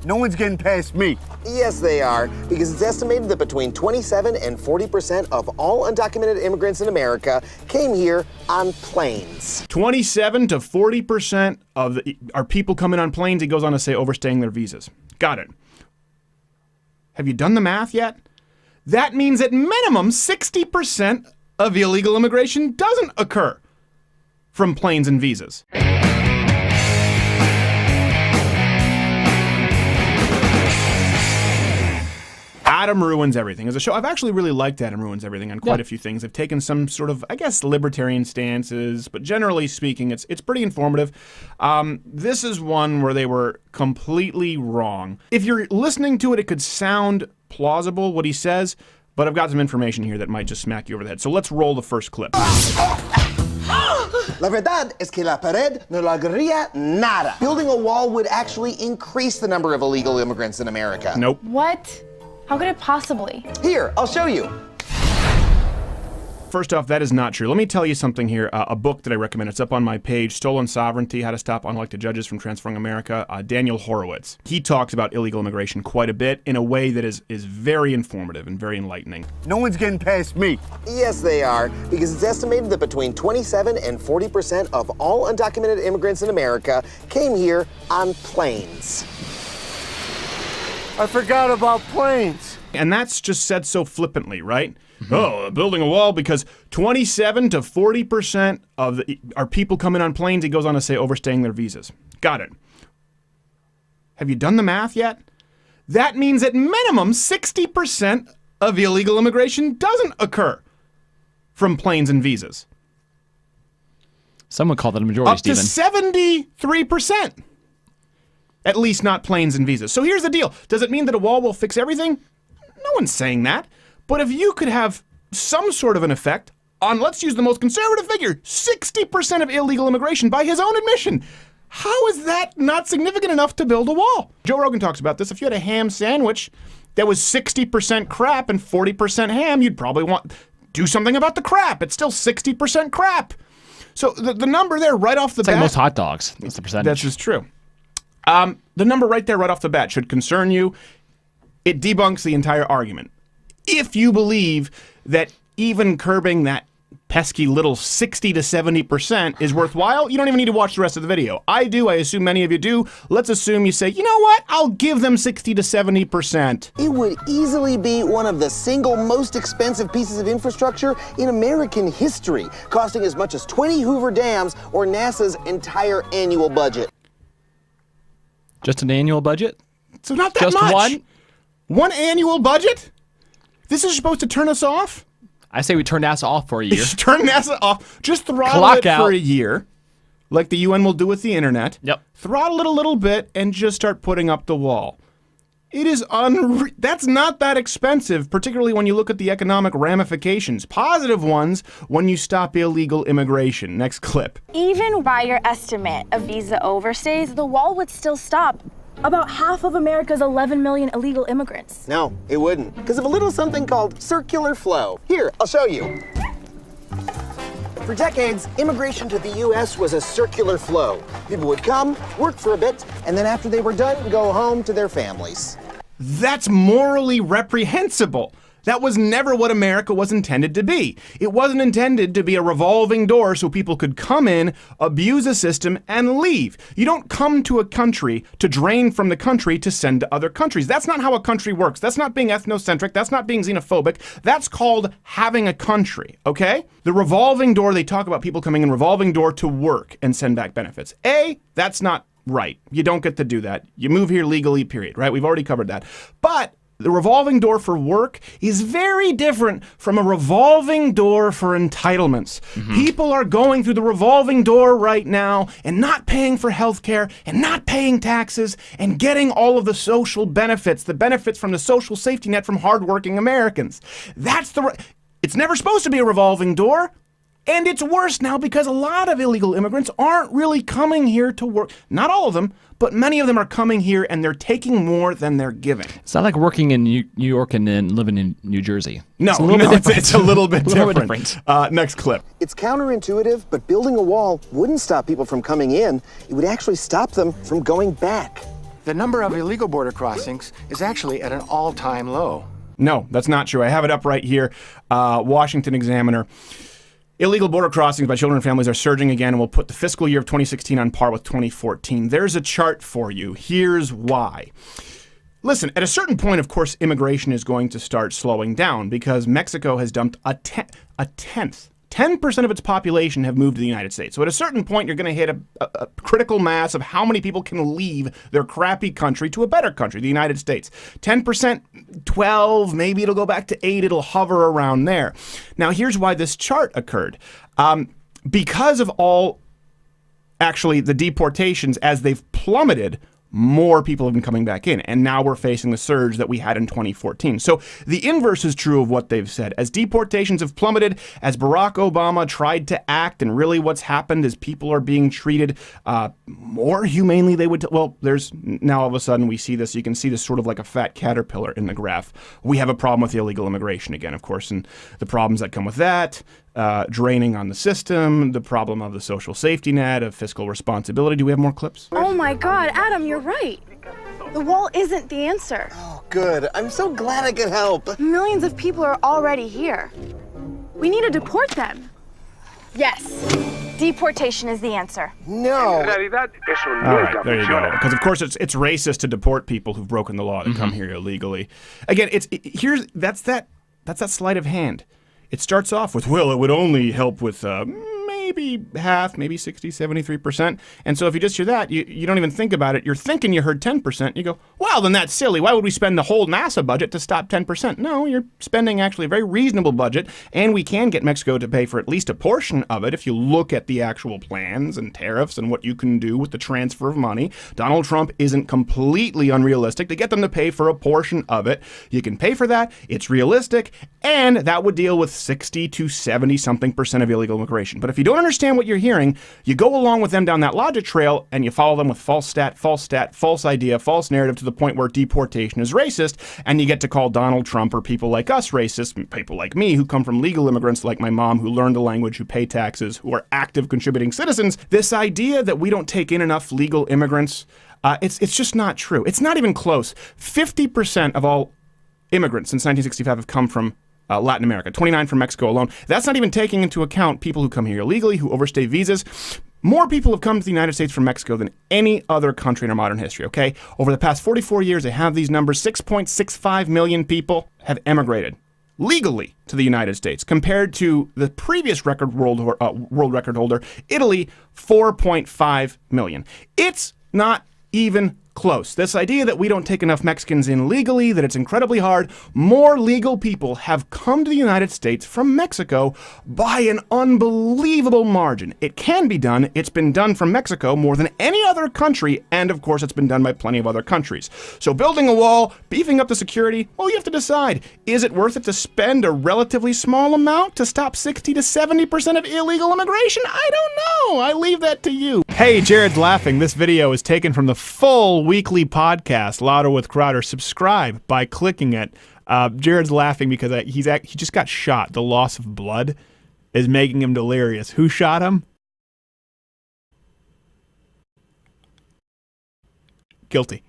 No one's getting past me. Yes, they are, because it's estimated that between 27 and 40% of all undocumented immigrants in America came here on planes. 27 to 40% of our people coming on planes, he goes on to say, overstaying their visas. Got it. Have you done the math yet? That means at minimum 60% of illegal immigration doesn't occur from planes and visas. Adam Ruins Everything is a show. I've actually really liked Adam Ruins Everything on quite a few things. They've taken some sort of, I guess, libertarian stances, but generally speaking, it's pretty informative. This is one where they were completely wrong. If you're listening to it, it could sound plausible, what he says, but I've got some information here that might just smack you over the head. So let's roll the first clip. La verdad es que la pared no lograría nada. Building a wall would actually increase the number of illegal immigrants in America. Nope. What? How could it possibly? Here, I'll show you. First off, that is not true. Let me tell you something here. A book that I recommend. It's up on my page, Stolen Sovereignty, How to Stop Unelected Judges from Transforming America. Daniel Horowitz. He talks about illegal immigration quite a bit in a way that is very informative and very enlightening. No one's getting past me. Yes, they are, because it's estimated that between 27 and 40% of all undocumented immigrants in America came here on planes. I forgot about planes. And that's just said so flippantly, right? Oh, building a wall because 27 to 40% of our people coming on planes, he goes on to say, overstaying their visas. Got it. Have you done the math yet? That means at minimum 60% of illegal immigration doesn't occur from planes and visas. Some would call that a majority, Up to 73%. At least not planes and visas. So here's the deal. Does it mean that a wall will fix everything? No one's saying that. But if you could have some sort of an effect on, let's use the most conservative figure, 60% of illegal immigration by his own admission, how is that not significant enough to build a wall? Joe Rogan talks about this. If you had a ham sandwich that was 60% crap and 40% ham, you'd probably do something about the crap. It's still 60% crap. So the number there right off the bat. It's like most hot dogs. That's the percentage. That's just true. The number right there, right off the bat, should concern you. It debunks the entire argument. If you believe that even curbing that pesky little 60 to 70% is worthwhile, you don't even need to watch the rest of the video. I do. I assume many of you do. Let's assume you say, you know what? I'll give them 60 to 70%. It would easily be one of the single most expensive pieces of infrastructure in American history, costing as much as 20 Hoover dams or NASA's entire annual budget. Just an annual budget? So not that Just much. one? One annual budget? This is supposed to turn us off? I say we turn NASA off for a year. Turn NASA off. Just throttle Clock it out. for a year, like the UN will do with the internet. Yep. Throttle it a little bit and just start putting up the wall. It is that's not that expensive, particularly when you look at the economic ramifications. Positive ones when you stop illegal immigration. Next clip. Even by your estimate of visa overstays, the wall would still stop about half of America's 11 million illegal immigrants. No, it wouldn't, because of a little something called circular flow. Here, I'll show you. For decades, immigration to the U.S. was a circular flow. People would come, work for a bit, and then after they were done, go home to their families. That's morally reprehensible. That was never what America was intended to be. It wasn't intended to be a revolving door so people could come in, abuse a system, and leave. You don't come to a country to drain from the country to send to other countries. That's not how a country works. That's not being ethnocentric. That's not being xenophobic. That's called having a country, okay? The revolving door, they talk about people coming in revolving door to work and send back benefits. That's not right. You don't get to do that. You move here legally, period, right? We've already covered that. But the revolving door for work is very different from a revolving door for entitlements. People are going through the revolving door right now and not paying for health care and not paying taxes and getting all of the social benefits, the benefits from the social safety net from hardworking Americans. It's never supposed to be a revolving door. And it's worse now because a lot of illegal immigrants aren't really coming here to work. Not all of them, but many of them are coming here and they're taking more than they're giving. It's not like working in New York and then living in New Jersey. No, it's a little bit different. It's a little bit different. different. Next clip. It's counterintuitive, but building a wall wouldn't stop people from coming in. It would actually stop them from going back. The number of illegal border crossings is actually at an all-time low. No, that's not true. I have it up right here. Washington Examiner. Illegal border crossings by children and families are surging again, and will put the fiscal year of 2016 on par with 2014. There's a chart for you. Here's why. Listen, at a certain point, of course, immigration is going to start slowing down because Mexico has dumped a tenth. 10% of its population have moved to the United States. So at a certain point, you're going to hit a critical mass of how many people can leave their crappy country to a better country, the United States. 10%, 12, maybe it'll go back to 8. It'll hover around there. Now, here's why this chart occurred. Because of the deportations, as they've plummeted, more people have been coming back in. And now we're facing the surge that we had in 2014. So the inverse is true of what they've said. As deportations have plummeted, as Barack Obama tried to act, and really what's happened is people are being treated more humanely, they would. Well, there's now all of a sudden we see this. You can see this sort of like a fat caterpillar in the graph. We have a problem with illegal immigration again, of course, and the problems that come with that. Draining on the system, the problem of the social safety net, of fiscal responsibility. Do we have more clips? Oh my God, Adam, you're right. The wall isn't the answer. Oh, good. I'm so glad I could help. Millions of people are already here. We need to deport them. Yes, deportation is the answer. No. All right, there you go. Because of course it's racist to deport people who've broken the law to come here illegally. Again, that's that sleight of hand. It starts off with, well, it would only help with maybe half, maybe 60, 73%. And so if you just hear that, you don't even think about it. You're thinking you heard 10%. You go, well, then that's silly. Why would we spend the whole NASA budget to stop 10%? No, you're spending actually a very reasonable budget, and we can get Mexico to pay for at least a portion of it if you look at the actual plans and tariffs and what you can do with the transfer of money. Donald Trump isn't completely unrealistic to get them to pay for a portion of it. You can pay for that. It's realistic, and that would deal with 60 to 70 something percent of illegal immigration. But if you don't understand what you're hearing, you go along with them down that logic trail and you follow them with false idea, false narrative to the point where deportation is racist, and you get to call Donald Trump or people like us racist, people like me who come from legal immigrants like my mom who learned the language, who pay taxes, who are active contributing citizens. This idea that we don't take in enough legal immigrants, it's just not true. It's not even close. 50% of all immigrants since 1965 have come from Latin America, 29 from Mexico alone. That's not even taking into account people who come here illegally, who overstay visas. More people have come to the United States from Mexico than any other country in our modern history, okay? Over the past 44 years, I have these numbers. 6.65 million people have emigrated legally to the United States, compared to the previous world record holder, Italy, 4.5 million. It's not even close. This idea that we don't take enough Mexicans in legally, that it's incredibly hard. More legal people have come to the United States from Mexico by an unbelievable margin. It can be done. It's been done from Mexico more than any other country, and of course it's been done by plenty of other countries. So building a wall, beefing up the security, well, you have to decide, is it worth it to spend a relatively small amount to stop 60 to 70% of illegal immigration? I don't know. I leave that to you. Hey, Jared's laughing. This video is taken from the full weekly podcast, Louder with Crowder. Subscribe by clicking it. Jared's laughing because he just got shot. The loss of blood is making him delirious. Who shot him? Guilty.